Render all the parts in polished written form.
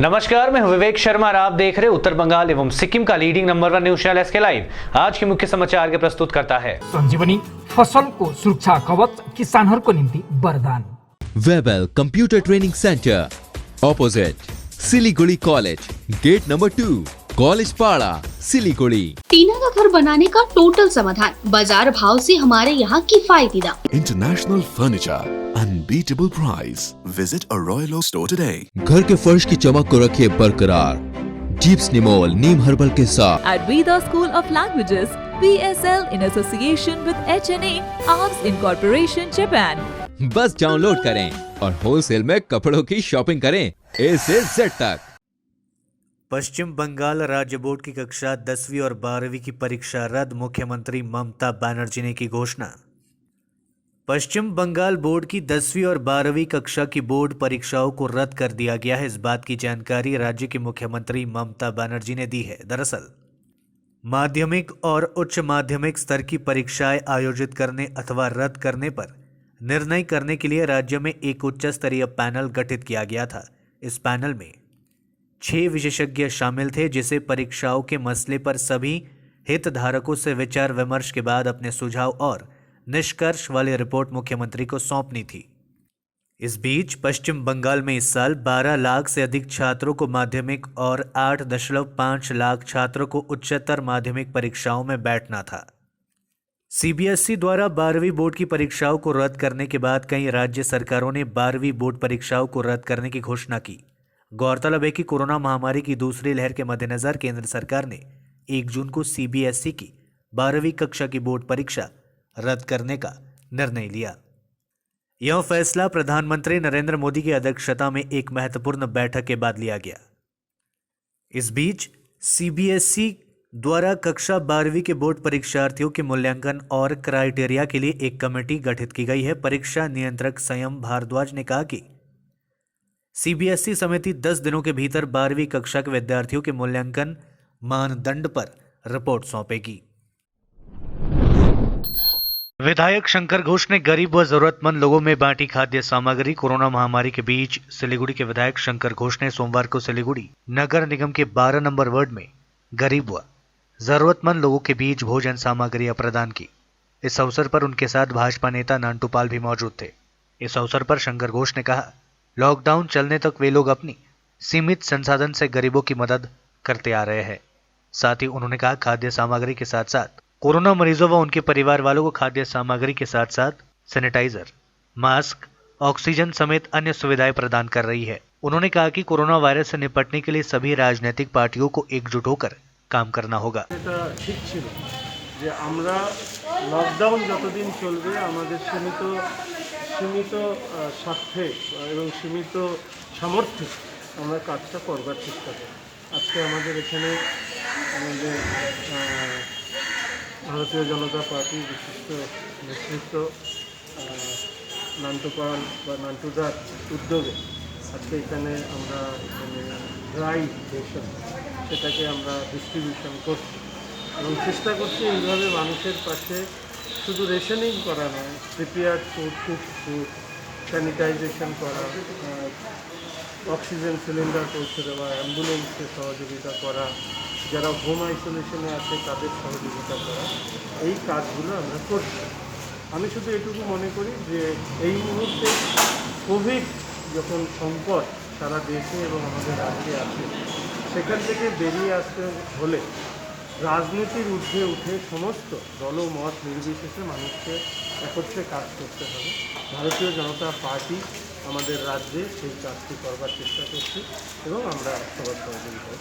नमस्कार, मैं हूं विवेक शर्मा और आप देख रहे हैं उत्तर बंगाल एवं सिक्किम का leading number 1 news channel SK live. आज के मुख्य समाचार के प्रस्तुत करता है संजीवनी फसलको सुरक्षा कवच किसानहरूको निम्ति वरदान। Webel computer training centre opposite Siliguri college, gate number 2, college Para, Siliguri. टीना का घर बनाने का टोटल समाधान, बाजार भाव से हमारे यहाँ किफायती दाम। International Furniture, unbeatable price. Visit a Royal Oak store today. घर के फर्श की चमक को रखे बरकरार जीप्स निमोल नीम हर्बल के साथ। At Veda School of Languages, PSL in association with HNA, Arms Incorporation, Japan. बस डाउनलोड करें और होलसेल में कपड़ों की शॉपिंग करें A से Z तक। पश्चिम बंगाल राज्य बोर्ड की कक्षा 10वीं और 12वीं की परीक्षा रद्द, मुख्यमंत्री ममता बनर्जी ने की घोषणा। पश्चिम बंगाल बोर्ड की 10वीं और 12वीं कक्षा की बोर्ड परीक्षाओं को रद्द कर दिया गया है। इस बात की जानकारी राज्य के मुख्यमंत्री ममता बनर्जी ने दी है। दरअसल माध्यमिक और उच्च माध्यमिक स्तर की परीक्षाएं आयोजित करने अथवा रद्द करने पर निर्णय करने के लिए राज्य में एक उच्च स्तरीय पैनल गठित किया गया था। इस पैनल में 6 विशेषज्ञ शामिल थे, जिसे परीक्षाओं के मसले पर सभी हितधारकों से विचार विमर्श के बाद अपने सुझाव और निष्कर्ष वाली रिपोर्ट मुख्यमंत्री को सौंपनी थी। इस बीच पश्चिम बंगाल में इस साल 12 लाख से अधिक छात्रों को माध्यमिक और 8.5 लाख छात्रों को उच्चतर माध्यमिक परीक्षाओं में बैठना था। सीबीएसई द्वारा 12वीं बोर्ड की परीक्षाओं को रद्द करने के बाद कई राज्य सरकारों ने 12वीं बोर्ड परीक्षाओं को रद्द करने की घोषणा की। गौरतलब है कि कोरोना महामारी की दूसरी लहर के मद्देनजर केंद्र सरकार ने 1 जून को सीबीएसई की 12वीं कक्षा की बोर्ड परीक्षा रद्द करने का निर्णय लिया। यह फैसला प्रधानमंत्री नरेंद्र मोदी की अध्यक्षता में एक महत्वपूर्ण बैठक के बाद लिया गया। इस बीच सीबीएसई द्वारा कक्षा 12वीं के बोर्ड परीक्षार्थियों के मूल्यांकन और क्राइटेरिया के लिए एक कमेटी गठित की गई है। परीक्षा नियंत्रक संयम भारद्वाज ने कहा कि सीबीएसई समिति 10 दिनों के भीतर 12वीं कक्षा के विद्यार्थियों के मूल्यांकन मानदंड पर रिपोर्ट सौंपेगी। विधायक शंकर घोष ने गरीब व जरूरतमंद लोगों में बांटी खाद्य सामग्री। कोरोना महामारी के बीच सिलीगुड़ी के विधायक शंकर घोष ने सोमवार को सिलीगुड़ी नगर निगम के 12 नंबर वार्ड में गरीब व जरूरतमंद लोगों के बीच भोजन सामग्रियां प्रदान की। इस अवसर पर उनके साथ भाजपा नेता नांटू पाल भी मौजूद थे। इस अवसर पर शंकर घोष ने कहा, लॉकडाउन चलने तक वे लोग अपनी सीमित संसाधन से गरीबों की मदद करते आ रहे हैं। साथ ही उन्होंने कहा, खाद्य सामग्री के साथ साथ कोरोना मरीजों व उनके परिवार वालों को खाद्य सामग्री के साथ साथ सैनिटाइजर, मास्क, ऑक्सीजन समेत अन्य सुविधाएं प्रदान कर रही है। उन्होंने कहा कि कोरोना वायरस से निपटने के लिए सभी राजनीतिक पार्टियों को एकजुट होकर काम करना होगा। ठीक ছিল যে আমরা লকডাউন যতদিন চলবে আমাদের সীমিত স্বার্থে এবং সীমিত সামর্থ্যে আমরা কাজটা করবার চেষ্টা করি। আজকে আমাদের এখানে আমাদের ভারতীয় জনতা পার্টির বিশিষ্ট নেতৃত্ব নান্টু পাল বা নান্টুদার উদ্যোগে আজকে এখানে আমরা ড্রাই রেশন সেটাকে আমরা ডিস্ট্রিবিউশন করছি এবং চেষ্টা করছি এইভাবে মানুষের পাশে শুধু রেশনিং করা নয়, prepared food, cook food, sanitisation করা, অক্সিজেন সিলিন্ডার পৌঁছে দেওয়া, অ্যাম্বুলেন্সের সহযোগিতা করা, যারা হোম আইসোলেশনে আছে তাদের সহযোগিতা করা, এই কাজগুলো আমরা করছি। আমি শুধু এটুকু মনে করি যে এই মুহূর্তে কোভিড যখন সংকট সারা দেশে এবং আমাদের রাজ্যে আছে, সেখান থেকে বেরিয়ে আসতে হলে রাজনীতির ঊর্ধ্বে উঠে সমস্ত দলমত নির্বিশেষে মানুষকে একত্রে কাজ করতে হবে। ভারতীয় জনতা পার্টি আমাদের রাজ্যে সেই কাজটি করবার চেষ্টা করছে এবং আমরা সবার সহযোগিতা।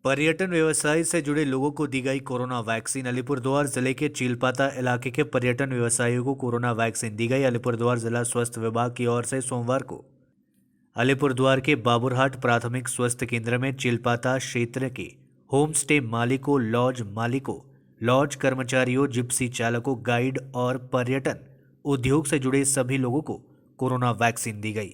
पर्यटन व्यवसाय से जुड़े लोगों को दी गई कोरोना वैक्सीन। अलीपुरद्वार जिले के चीलपाता इलाके के पर्यटन व्यवसायियों को कोरोना वैक्सीन दी गई। अलीपुरद्वार जिला स्वास्थ्य विभाग की ओर से सोमवार को अलीपुरद्वार के बाबूरहाट प्राथमिक स्वास्थ्य केंद्र में चीलपाता क्षेत्र के होम स्टे मालिकों, लॉज मालिकों, लॉज कर्मचारियों, जिप्सी चालकों, गाइड और पर्यटन उद्योग से जुड़े सभी लोगों को कोरोना वैक्सीन दी गई।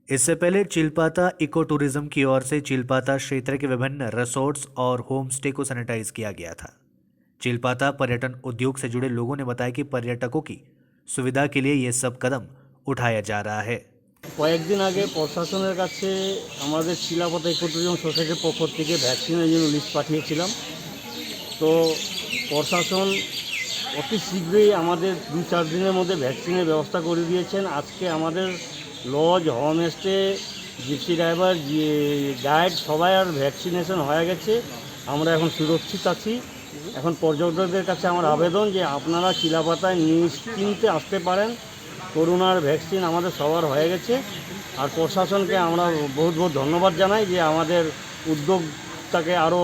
इससे पहले चिलपाता इको टूरिज्म की ओर से चिलपाता क्षेत्र के विभिन्न रिसोर्ट्स और होम स्टे को सैनिटाइज किया गया था। चिलपाता पर्यटन उद्योग से जुड़े लोगों ने बताया कि पर्यटकों की सुविधा के लिए यह सब कदम उठाया जा रहा है। কয়েকদিন আগে প্রশাসনের কাছে আমাদের শিলাপথা ইকোট্যুরিজম সোসাইটির পক্ষ থেকে ভ্যাকসিনের জন্য লিস্ট পাঠিয়েছিলাম। তো প্রশাসন অতি শীঘ্রই আমাদের 2-4 দিনের মধ্যে ভ্যাকসিনের ব্যবস্থা করে দিয়েছেন। আজকে আমাদের lodge, homestay, gypsy driver, guide সবাই আর ভ্যাকসিনেশন হয়ে গেছে। আমরা এখন সুরক্ষিত আছি। এখন পর্যটকদের কাছে আমার আবেদন যে আপনারা চিলাপাতায় নিশ্চিন্তে আসতে পারেন। করোনার ভ্যাকসিন আমাদের সবার হয়ে গেছে। আর প্রশাসনকে আমরা বহুত বহুত ধন্যবাদ জানাই যে আমাদের উদ্যোগটাকে আরও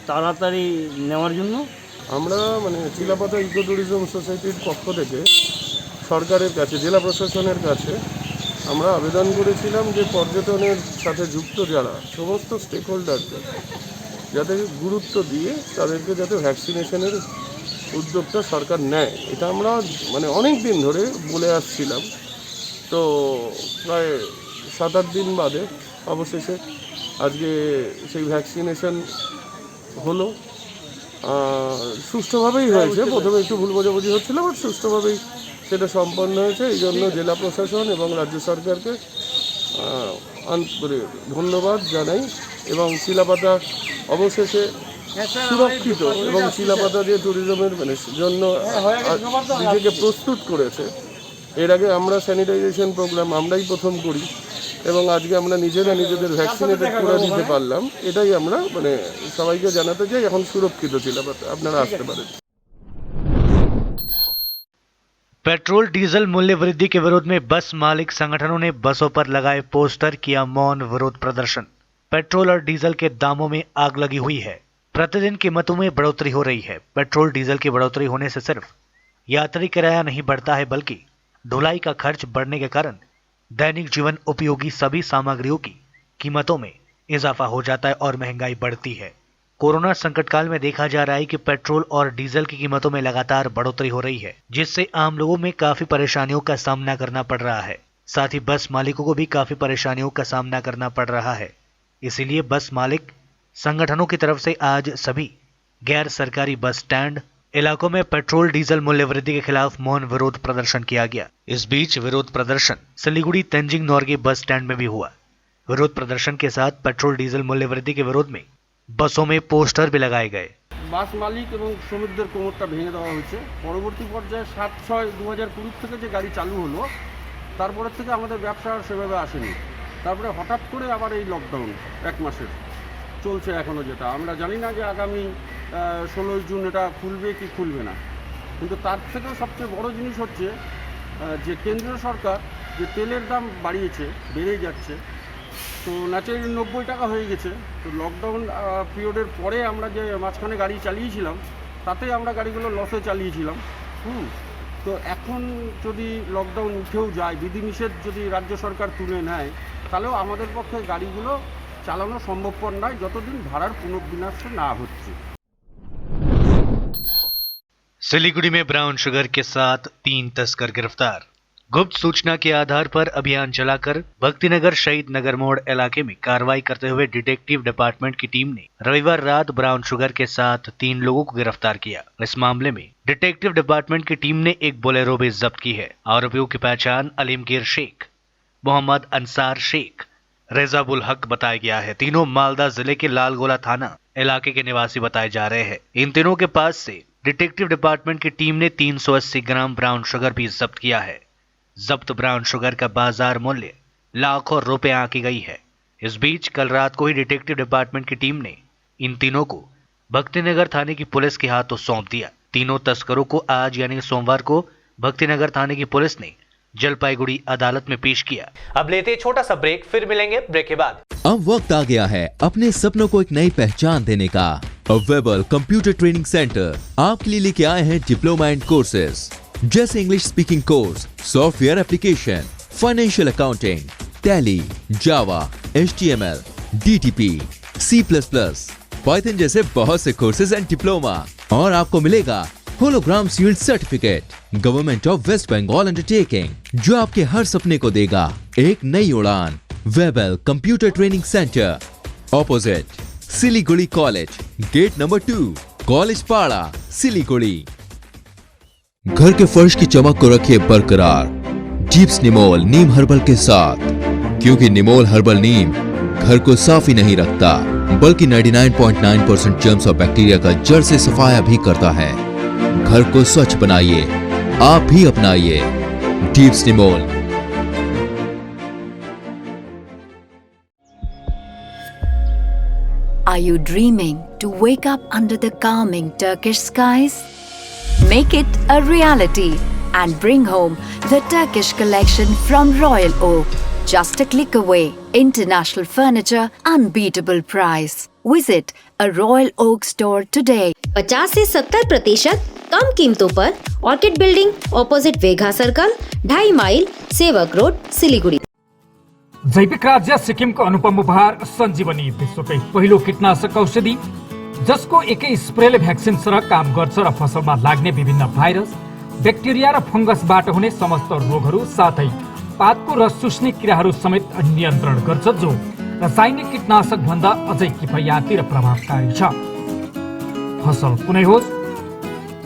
তাড়াতাড়ি নেওয়ার জন্য। আমরা চিলাপাতা ইকো ট্যুরিজম সোসাইটির পক্ষ থেকে সরকারের কাছে, জেলা প্রশাসনের কাছে আমরা আবেদন করেছিলাম যে পর্যটনের সাথে যুক্ত যারা সমস্ত স্টেক হোল্ডারকে যাতে গুরুত্ব দিয়ে তাদেরকে যাতে ভ্যাকসিনেশনের উদ্যোগটা সরকার নেয়। এটা আমরা অনেক দিন ধরে বলে আসছিলাম। তো প্রায় 7-8 দিন বাদে অবশেষে আজকে সেই ভ্যাকসিনেশন হলো। সুষ্ঠুভাবেই হয়েছে। প্রথমে একটু ভুল বোঝাবুঝি হচ্ছিল, বাট সুষ্ঠুভাবেই সেটা সম্পন্ন হয়েছে। এই জন্য জেলা প্রশাসন এবং রাজ্য সরকারকে ধন্যবাদ জানাই। এবং চিলাপাতা অবশেষে সুরক্ষিত এবং চিলাপাতা যে ট্যুরিজমের জন্য নিজেকে প্রস্তুত করেছে। এর আগে আমরা স্যানিটাইজেশন প্রোগ্রাম আমরাই প্রথম করি এবং আজকে আমরা নিজেদের ভ্যাকসিনেটেড করে দিতে পারলাম। এটাই আমরা সবাইকে জানাতে চাই। এখন সুরক্ষিত চিলাপাতা, আপনারা আসতে পারেন। पेट्रोल डीजल मूल्य वृद्धि के विरोध में बस मालिक संगठनों ने बसों पर लगाए पोस्टर, किया मौन विरोध प्रदर्शन। पेट्रोल और डीजल के दामों में आग लगी हुई है। प्रतिदिन कीमतों में बढ़ोतरी हो रही है। पेट्रोल डीजल की बढ़ोतरी होने से सिर्फ यात्री किराया नहीं बढ़ता है, बल्कि ढुलाई का खर्च बढ़ने के कारण दैनिक जीवन उपयोगी सभी सामग्रियों की कीमतों में इजाफा हो जाता है और महंगाई बढ़ती है। कोरोना संकट काल में देखा जा रहा है कि पेट्रोल और डीजल की कीमतों में लगातार बढ़ोतरी हो रही है, जिससे आम लोगों में काफी परेशानियों का सामना करना पड़ रहा है। साथ ही बस मालिकों को भी काफी परेशानियों का सामना करना पड़ रहा है। इसीलिए बस मालिक संगठनों की तरफ से आज सभी गैर सरकारी बस स्टैंड इलाकों में पेट्रोल डीजल मूल्य वृद्धि के खिलाफ मौन विरोध प्रदर्शन किया गया। इस बीच विरोध प्रदर्शन सिलीगुड़ी तेंजिंग नॉर्गे बस स्टैंड में भी हुआ। विरोध प्रदर्शन के साथ पेट्रोल डीजल मूल्य वृद्धि के विरोध में बसों में पोस्टर भी लगाए गए। বাস মালিক এবং শ্রমিকদের কোমরটা ভেঙে দেওয়া হয়েছে। পরবর্তী পর্যায়ে 7/6/2020 থেকে যে গাড়ি চালু হলো, তারপরের থেকে আমাদের ব্যবসা আর সেভাবে আসেনি। তারপরে হঠাৎ করে আবার এই লকডাউন 1 মাসের চলছে এখনও, যেটা আমরা জানি না যে আগামী 16 জুন এটা খুলবে কি খুলবে না। কিন্তু তার থেকেও সবচেয়ে বড় জিনিস হচ্ছে যে কেন্দ্রীয় সরকার যে তেলের দাম বাড়িয়েছে, বেড়েই যাচ্ছে। তো ন্যাচারালি 90 টাকা হয়ে গেছে। তো লকডাউন পিরিয়ডের পরে আমরা যে মাঝখানে গাড়ি চালিয়েছিলাম, তাতে আমরা গাড়িগুলো লসে চালিয়েছিলাম। তো এখন যদি লকডাউন উঠেও যায়, বিধিনিষেধ যদি রাজ্য সরকার তুলে নেয়, তাহলেও আমাদের পক্ষে গাড়িগুলো চালানো সম্ভবপর নয় যতদিন ভাড়ার পুনর্বিন্যাস না হচ্ছে। सिलीगुड़ी में ब्राउन शुगर के साथ 3 तस्कर गिरफ्तार। गुप्त सूचना के आधार पर अभियान चलाकर भक्तिनगर शहीद नगर मोड़ इलाके में कार्रवाई करते हुए डिटेक्टिव डिपार्टमेंट की टीम ने रविवार रात ब्राउन शुगर के साथ 3 लोगों को गिरफ्तार किया। इस मामले में डिटेक्टिव डिपार्टमेंट की टीम ने एक बोलेरो भी जब्त की है। आरोपियों की पहचान अलीमगीर शेख, मोहम्मद अंसार शेख, रेजाबुल हक बताया गया है। तीनों मालदा जिले के लालगोला थाना इलाके के निवासी बताए जा रहे हैं। इन तीनों के पास से डिटेक्टिव डिपार्टमेंट की टीम ने 380 ग्राम ब्राउन शुगर भी जब्त किया है। जब्त ब्राउन शुगर का बाजार मूल्य लाखों रुपए आंकी गई है। इस बीच कल रात को ही डिटेक्टिव डिपार्टमेंट की टीम ने इन तीनों को भक्तिनगर थाने की पुलिस के हाथों सौंप दिया। तीनों तस्करों को आज यानी सोमवार को भक्तिनगर थाने की पुलिस ने जलपाईगुड़ी अदालत में पेश किया। अब लेते छोटा सा ब्रेक, फिर मिलेंगे ब्रेक के बाद। अब वक्त आ गया है अपने सपनों को एक नई पहचान देने का। वेबल कंप्यूटर ट्रेनिंग सेंटर आपके लिए लेके आए हैं डिप्लोमा एंड कोर्सेज जैसे English speaking course, software application, financial accounting, Tally, Java, HTML, DTP, C++, Python जैसे बहुत से कोर्सेज एंड डिप्लोमा। और आपको मिलेगा hologram sealed certificate government of West Bengal undertaking, जो आपके हर सपने को देगा एक नई उड़ान। Webel computer training centre, opposite Siliguri college, gate number 2, college Para, Siliguri. घर के फर्श की चमक को रखिए बरकरार। जीप्स निमोल नीम हर्बल के साथ, क्योंकि निमोल हर्बल नीम घर को साफ ही नहीं रखता बल्कि 99.9% जर्म्स और बैक्टीरिया का जड़ से सफाया भी करता है। घर को स्वच्छ बनाइए, आप भी अपनाइए jeeps Nimol. Are you dreaming to wake up under the calming Turkish skies? Make it a reality and bring home the Turkish collection from Royal Oak. Just a click away. International furniture, unbeatable price. Visit a Royal Oak store today. 50 से 70% कम कीमतों पर Orchid building opposite Vega circle 2.5 mile Sevoke road Siliguri. जैविक राज्य सिक्किमको अनुपम उपहार सञ्जीवनी, विश्वकै पहिलो कीटनाशक औषधि जसको एकै स्प्रेले भ्याक्सिन सरह काम गर्छ र फसलमा लाग्ने विभिन्न भाइरस, ब्याक्टेरिया र फंगसबाट हुने समस्त रोगहरू साथै पातको रस चुस्ने किराहरू समेत नियन्त्रण गर्छ, जो रासायनिक कीटनाशक भन्दा अझै किफायती र प्रभावकारी छ। फसल कुनै होस्,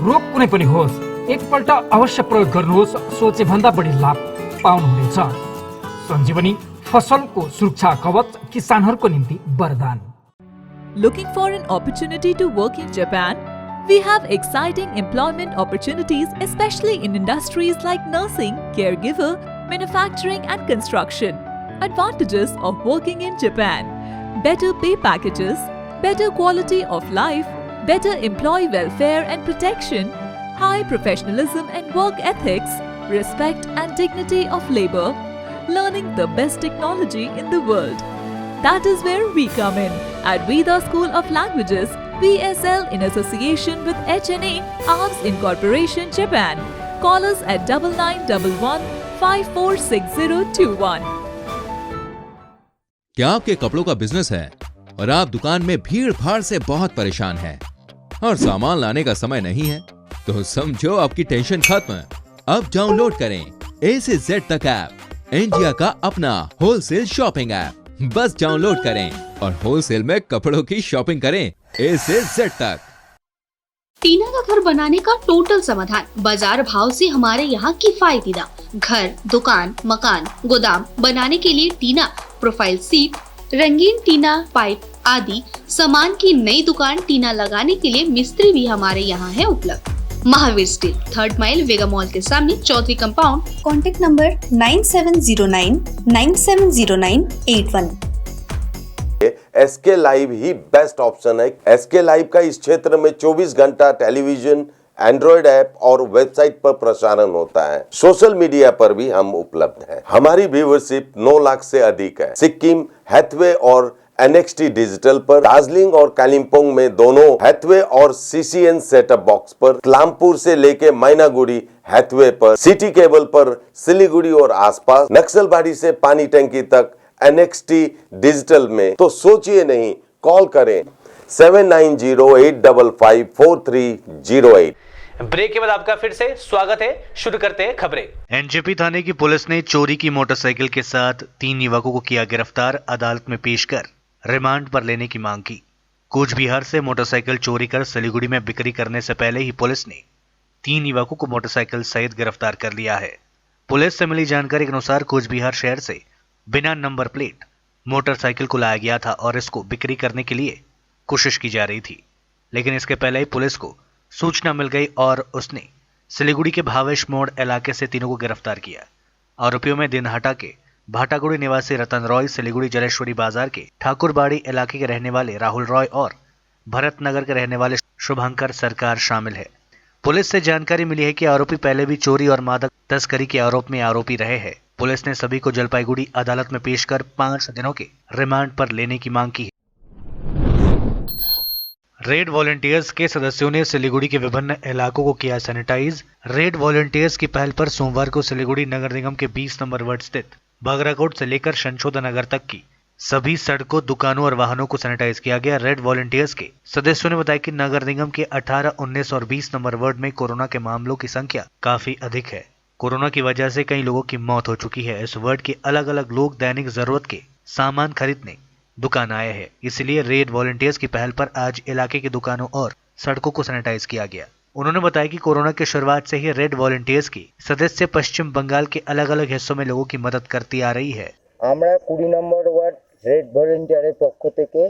रोग कुनै पनि होस्, एकपल्ट अवश्य प्रयोग गर्नुहोस्, सोचे भन्दा बढी लाभ पाउनुहुनेछ। सञ्जीवनी फसलको सुरक्षा कवच, किसानहरूको निम्ति वरदान। Looking for an opportunity to work in Japan? We have exciting employment opportunities, especially in industries like nursing, caregiver, manufacturing and construction. Advantages of working in Japan: better pay packages, better quality of life, better employee welfare and protection, high professionalism and work ethics, respect and dignity of labor, learning the best technology in the world. That is where we come in at Veda School of Languages, VSL, in association with HNA Arms Incorporation, Japan. Call us at 9911 546021. क्या आपके कपड़ों का business है और आप दुकान में भीड़ भाड़ से बहुत परेशान हैं और सामान लाने का समय नहीं है? तो समझो आपकी टेंशन खत्म। अब डाउनलोड करें A से Z तक ऐप, इंडिया का अपना होलसेल शॉपिंग ऐप। बस डाउनलोड करें और होलसेल में कपड़ों की शॉपिंग करें A से Z तक। टीना का घर बनाने का टोटल समाधान, बाजार भाव से हमारे यहाँ किफायती दाम। घर, दुकान, मकान, गोदाम बनाने के लिए टीना, प्रोफाइल सीट, रंगीन टीना, पाइप आदि सामान की नई दुकान टीना लगाने के लिए मिस्त्री भी हमारे यहाँ है उपलब्ध। Mahavir steel, 3rd mile Vega mall के सामने, Chaudhary compound. Contact number 9709970981। SK live ही बेस्ट ऑप्शन है। एसके लाइव का इस क्षेत्र में 24 घंटा टेलीविजन, एंड्रॉइड ऐप और वेबसाइट पर प्रसारण होता है। सोशल मीडिया पर भी हम उपलब्ध हैं। हमारी व्यूवरशिप 9 लाख से अधिक है। सिक्किम, हैथवे और NXT डिजिटल पर, दार्जिलिंग और कालिम्पोंग में दोनों हैथवे और CCN सेटअप बॉक्स पर, क्लामपुर से लेके मैनागुड़ी हैथवे पर, सिटी केबल पर सिलीगुड़ी और आसपास, नक्सलबाड़ी से पानी टंकी तक NXT डिजिटल में। तो सोचिए नहीं, कॉल करें 7908554308। ब्रेक के बाद आपका फिर से स्वागत है। शुरू करते हैं खबरें। एनजेपी थाने की पुलिस ने चोरी की मोटरसाइकिल के साथ 3 युवकों को किया गिरफ्तार, अदालत में पेश कर रिमांड पर लेने की मांग की। कूच बिहार से मोटरसाइकिल चोरी कर सिलीगुड़ी में बिक्री करने से पहले ही पुलिस ने 3 युवकों को मोटरसाइकिल सहित गिरफ्तार कर लिया है। पुलिस से मिली जानकारी के अनुसार कूच बिहार शहर से बिना नंबर प्लेट मोटरसाइकिल को लाया गया था और इसको बिक्री करने के लिए कोशिश की जा रही थी, लेकिन इसके पहले ही पुलिस को सूचना मिल गई और उसने सिलीगुड़ी के भावेश मोड़ इलाके से तीनों को गिरफ्तार किया। आरोपियों में दिनहाटा के भाटागुड़ी निवासी रतन रॉय, सिलीगुड़ी जलेश्वरी बाजार के ठाकुरबाड़ी इलाके के रहने वाले राहुल रॉय और भरत नगर के रहने वाले शुभंकर सरकार शामिल है। पुलिस से जानकारी मिली है कि आरोपी पहले भी चोरी और मादक तस्करी के आरोप में आरोपी रहे हैं। पुलिस ने सभी को जलपाईगुड़ी अदालत में पेश कर 5 दिनों के रिमांड पर लेने की मांग की है। रेड वॉलंटियर्स के सदस्यों ने सिलीगुड़ी के विभिन्न इलाकों को किया सैनिटाइज। रेड वॉलंटियर्स की पहल पर सोमवार को सिलीगुड़ी नगर निगम के 20 नंबर वार्ड स्थित बागराकोट से लेकर संशोधन नगर तक की सभी सड़कों, दुकानों और वाहनों को सैनिटाइज किया गया। रेड वॉलंटियर्स के सदस्यों ने बताया कि नगर निगम के 18, 19 और 20 नंबर वार्ड में कोरोना के मामलों की संख्या काफी अधिक है। कोरोना की वजह से कई लोगों की मौत हो चुकी है। इस वार्ड के अलग अलग लोग दैनिक जरूरत के सामान खरीदने दुकान आए हैं, इसलिए रेड वॉलंटियर्स की पहल पर आज इलाके की दुकानों और सड़कों को सैनिटाइज किया गया। उन्होंने बताया कि कोरोना की शुरुआत से ही रेड वॉलंटियर्स की सदस्य पश्चिम बंगाल के अलग अलग हिस्सों में लोगों की मदद करती आ रही है। আমরা 20 নম্বর ওয়ার্ড রেড ভলেন্টিয়ারের পক্ষ থেকে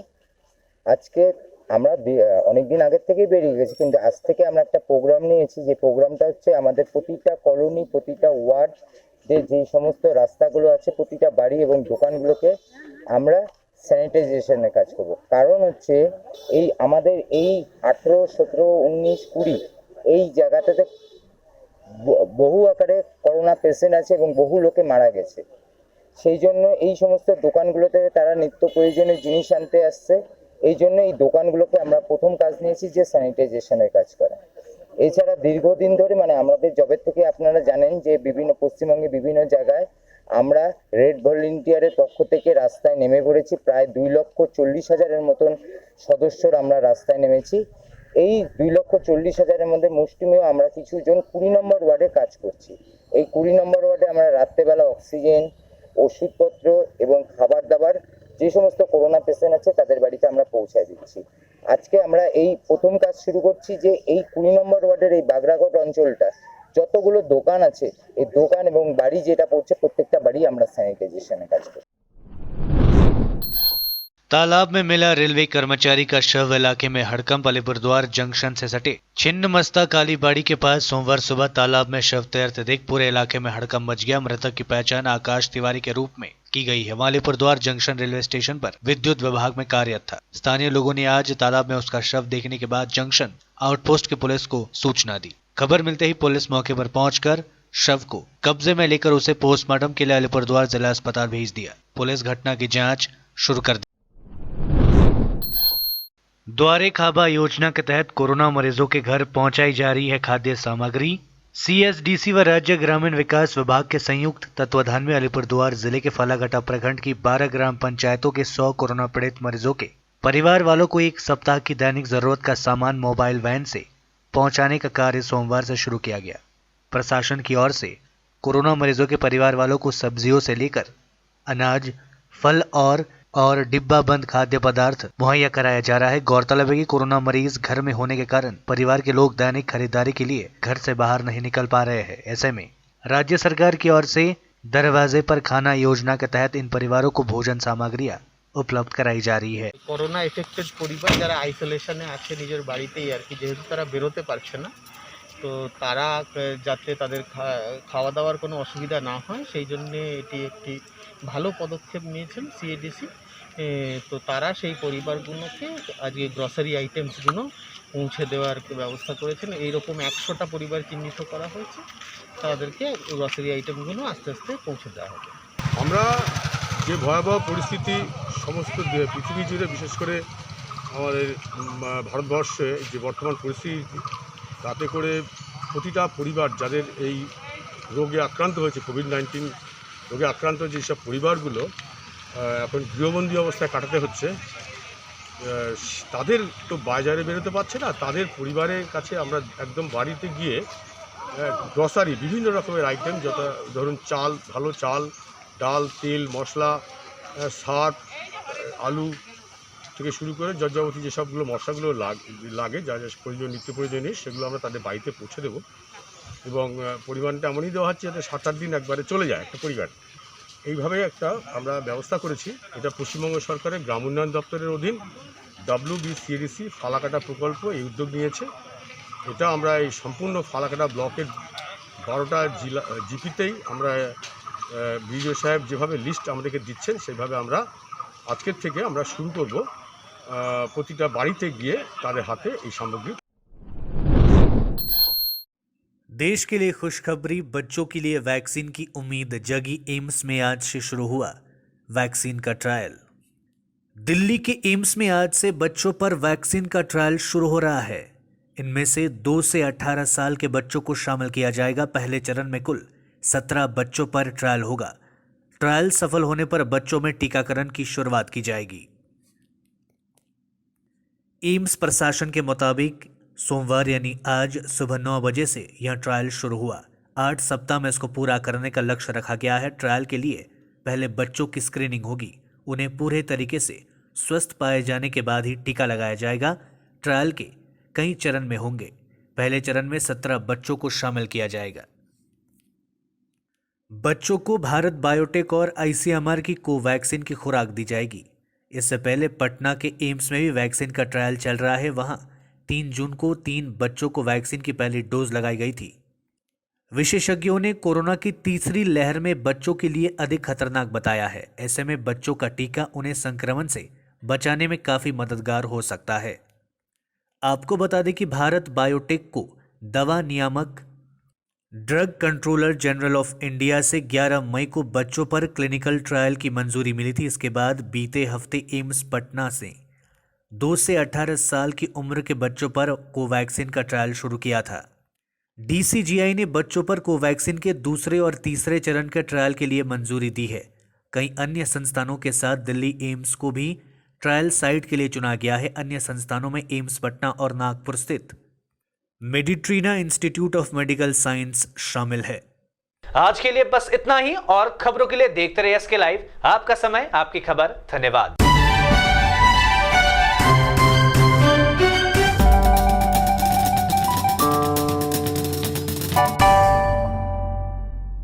আজকে আমরা অনেকদিন আগের থেকেই বেরিয়ে গেছি, কিন্তু আজ থেকে আমরা একটা প্রোগ্রাম নিয়েছি। যে প্রোগ্রামটা হচ্ছে আমাদের প্রতিটা কলোনি, প্রতিটা ওয়ার্ড যে সমস্ত রাস্তাগুলো আছে, প্রতিটা বাড়ি এবং দোকানগুলোকে আমরা স্যানিটাইজেশনের কাজ করব। কারণ হচ্ছে এই আমাদের এই 18, 17, 19, 20 এই জায়গাটাতে বহু আকারে করোনা পেশেন্ট আছে এবং বহু লোকে মারা গেছে। সেই জন্য এই সমস্ত দোকানগুলোতে তারা নিত্য প্রয়োজনীয় জিনিস আনতে আসছে। এই জন্য এই দোকানগুলোকে আমরা প্রথম কাজ নিয়েছি যে স্যানিটাইজেশনের কাজ করা। এছাড়া দীর্ঘদিন ধরে আমাদের জবের থেকে আপনারা জানেন যে বিভিন্ন পশ্চিমবঙ্গে বিভিন্ন জায়গায় আমরা রেড ভলেন্টিয়ারের পক্ষ থেকে রাস্তায় নেমে পড়েছি। প্রায় 2,40,000-এর মতন সদস্যরা আমরা রাস্তায় নেমেছি। এই 2,40,000-এর মধ্যে মুষ্টিমেয় আমরা কিছুজন 20 নম্বর ওয়ার্ডে কাজ করছি। এই 20 নম্বর ওয়ার্ডে আমরা রাত্রেবেলা অক্সিজেন, ওষুধপত্র এবং খাবার দাবার যে সমস্ত করোনা পেশেন্ট আছে তাদের বাড়িতে আমরা পৌঁছায় দিচ্ছি। আজকে আমরা এই প্রথম কাজ শুরু করছি যে এই 20 নম্বর ওয়ার্ডের এই বাগরাকোট অঞ্চলটা যতগুলো দোকান আছে, এই দোকান এবং বাড়ি যেটা পড়ছে প্রত্যেকটা বাড়ি আমরা স্যানিটাইজেশনের কাজ করছি। तालाब में मिला रेलवे कर्मचारी का शव इलाके में हड़कंप। अलीपुरद्वार जंक्शन से सटे छिन्नमस्ता कालीबाड़ी के पास सोमवार सुबह तालाब में शव तैरते देख पूरे इलाके में हड़कंप मच गया। मृतक की पहचान आकाश तिवारी के रूप में की गई है। वह अलीपुरद्वार जंक्शन रेलवे स्टेशन पर विद्युत विभाग में कार्यरत था। स्थानीय लोगों ने आज तालाब में उसका शव देखने के बाद जंक्शन आउटपोस्ट की पुलिस को सूचना दी। खबर मिलते ही पुलिस मौके पर पहुंचकर शव को कब्जे में लेकर उसे पोस्टमार्टम के लिए अलीपुरद्वार जिला अस्पताल भेज दिया। पुलिस घटना की जांच शुरू कर दी। द्वारे खाबा योजना के तहत कोरोना मरीजों के घर पहुंचाई जा रही है खाद्य सामग्री। सीएसडीसी व राज्य ग्रामीण विकास विभाग के संयुक्त तत्वाधान में अलीपुरद्वार जिले के फालागटा प्रखंड की 12 ग्राम पंचायतों के 100 कोरोना पीड़ित मरीजों के परिवार वालों को एक सप्ताह की दैनिक जरूरत का सामान मोबाइल वैन से पहुंचाने का कार्य सोमवार से शुरू किया गया। प्रशासन की ओर से कोरोना मरीजों के परिवार वालों को सब्जियों से लेकर अनाज, फल और डिब्बा बंद खाद्य पदार्थ मुहैया कराया जा रहा है। गौरतलब है कि कोरोना मरीज घर में होने के कारण परिवार के लोग दैनिक खरीदारी के लिए घर से बाहर नहीं निकल पा रहे हैं। ऐसे में राज्य सरकार की ओर से दरवाजे पर खाना योजना के तहत इन परिवारों को भोजन सामग्रियां उपलब्ध कराई जा रही है। করোনা এফেক্টেড পরিবার যারা আইসোলেশনে আছে নিজের বাড়িতেই আর কি, যেহেতু তারা বেরোতে পারছে না, তো তারা যাতে তাদের খাওয়া দাওয়ার কোনো অসুবিধা না হয় সেই জন্যে এটি একটি ভালো পদক্ষেপ নিয়েছেন সিএডিসি। তো তারা সেই পরিবারগুলোকে আজকে গ্রসারি আইটেমসগুলো পৌঁছে দেওয়ার ব্যবস্থা করেছেন। এইরকম 100টা পরিবার চিহ্নিত করা হয়েছে, তাদেরকে গ্রসারি আইটেমগুলো আস্তে আস্তে পৌঁছে দেওয়া হবে। আমরা যে ভয়াবহ পরিস্থিতি সমস্ত পৃথিবী জুড়ে, বিশেষ করে আমাদের ভারতবর্ষে যে বর্তমান পরিস্থিতি, তাতে করে প্রতিটা পরিবার যাদের এই রোগে আক্রান্ত হয়েছে, কোভিড-19 রোগে আক্রান্ত যেসব পরিবারগুলো এখন গৃহবন্দী অবস্থায় কাটাতে হচ্ছে, তাদের তো বাজারে বেরোতে পারছে না, তাদের পরিবারের কাছে আমরা একদম বাড়িতে গিয়ে গ্রসারি বিভিন্ন রকমের আইটেম, যথা ধরুন চাল, ভালো চাল, ডাল, তেল, মশলা, সার, আলু থেকে শুরু করে যাবতীয় যেসবগুলো মশলাগুলো লাগে, যা যা প্রয়োজন, নিত্য প্রয়োজনীয়, সেগুলো আমরা তাদের বাড়িতে পৌঁছে দেবো। এবং পরিমাণটা এমনই দেওয়া হচ্ছে যাতে 7-8 দিন একবারে চলে যায় একটা পরিবার। এইভাবে একটা আমরা ব্যবস্থা করেছি। এটা পশ্চিমবঙ্গ সরকারের গ্রাম উন্নয়ন দপ্তরের অধীন WBCDC ফালাকাটা প্রকল্প এই উদ্যোগ নিয়েছে। এটা আমরা এই সম্পূর্ণ ফালাকাটা ব্লকের 12টা জিপিতেই আমরা বিডিও সাহেব যেভাবে লিস্ট আমাদেরকে দিচ্ছেন সেভাবে আমরা আজকের থেকে আমরা শুরু করব প্রতিটা বাড়িতে গিয়ে তাদের হাতে এই সামগ্রী। देश के लिए खुशखबरी, बच्चों के लिए वैक्सीन की उम्मीद जगी। एम्स में आज से शुरू हुआ वैक्सीन का ट्रायल। दिल्ली के एम्स में आज से बच्चों पर वैक्सीन का ट्रायल शुरू हो रहा है। इनमें से 2 से 18 साल के बच्चों को शामिल किया जाएगा। पहले चरण में कुल 17 बच्चों पर ट्रायल होगा। ट्रायल सफल होने पर बच्चों में टीकाकरण की शुरुआत की जाएगी। एम्स प्रशासन के मुताबिक सोमवार यानी आज सुबह 9 बजे से यह ट्रायल शुरू हुआ। 8 सप्ताह में इसको पूरा करने का लक्ष्य रखा गया है। ट्रायल के लिए पहले बच्चों की स्क्रीनिंग होगी। उन्हें पूरे तरीके से स्वस्थ पाए जाने के बाद ही टीका लगाया जाएगा। ट्रायल के कई चरण में होंगे। पहले चरण में 17 बच्चों को शामिल किया जाएगा। बच्चों को भारत बायोटेक और आईसीएमआर की कोवैक्सीन की खुराक दी जाएगी। इससे पहले पटना के एम्स में भी वैक्सीन का ट्रायल चल रहा है। वहां 3 जून को 3 बच्चों को वैक्सीन की पहली डोज लगाई गई थी। विशेषज्ञों ने कोरोना की तीसरी लहर में बच्चों के लिए अधिक खतरनाक बताया है। ऐसे में बच्चों का टीका उन्हें संक्रमण से बचाने में काफी मददगार हो सकता है। आपको बता दें कि भारत बायोटेक को दवा नियामक drug controller general of India से 11 मई को बच्चों पर क्लिनिकल ट्रायल की मंजूरी मिली थी। इसके बाद बीते हफ्ते एम्स पटना से 2 से 18 साल की उम्र के बच्चों पर कोवैक्सीन का ट्रायल शुरू किया था। डीसीजीआई ने बच्चों पर कोवैक्सीन के दूसरे और तीसरे चरण के ट्रायल के लिए मंजूरी दी है। कई अन्य संस्थानों के साथ दिल्ली एम्स को भी ट्रायल साइट के लिए चुना गया है। अन्य संस्थानों में एम्स पटना और नागपुर स्थित Meditrina institute of medical science शामिल है। आज के लिए बस इतना ही और खबरों के लिए देखते रहिए एसके लाइव। आपका समय आपकी खबर। धन्यवाद।